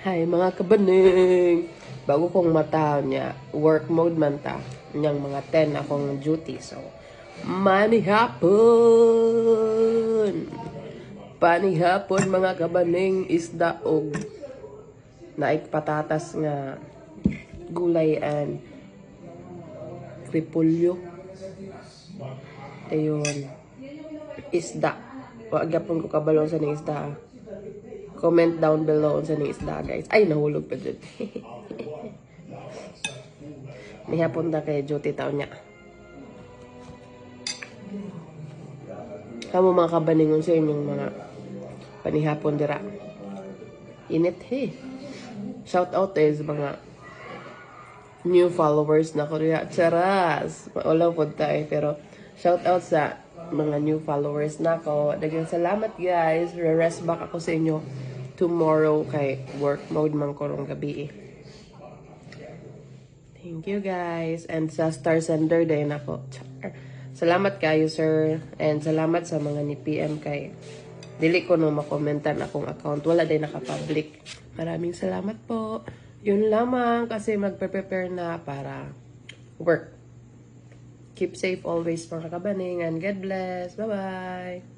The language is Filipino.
Hi mga kabaning! Bago kong mata niya, work mode man ta. Niyang mga 10 akong duty. So, manihapon! Panihapon mga kabaning isda og naik patatas nga gulay and repolyo. Ayun. Isda. Wag yapon ko kabalo sa ning isda. Comment down below sa ning isda, guys. Ay, nahulog pa dyan. Nihapon na kay duty taon niya. Kamu mga kabaningon sa inyong mga panihapon dira. Init he. Shout out is mga new followers na ko rin. Charas! Wala po tayo. Pero shout out sa mga new followers na ko. Dagang salamat guys. Re-rest back ako sa inyo tomorrow kay work mode man ko rong gabi. Thank you guys. And sa Star Sender din ako. Salamat kayo sir. And salamat sa mga ni PM kay dili ko no makomentan akong account. Wala din naka-public. Maraming salamat po. Yun lamang kasi magpe-prepare na para work. Keep safe always mga kabaning and God bless. Bye-bye.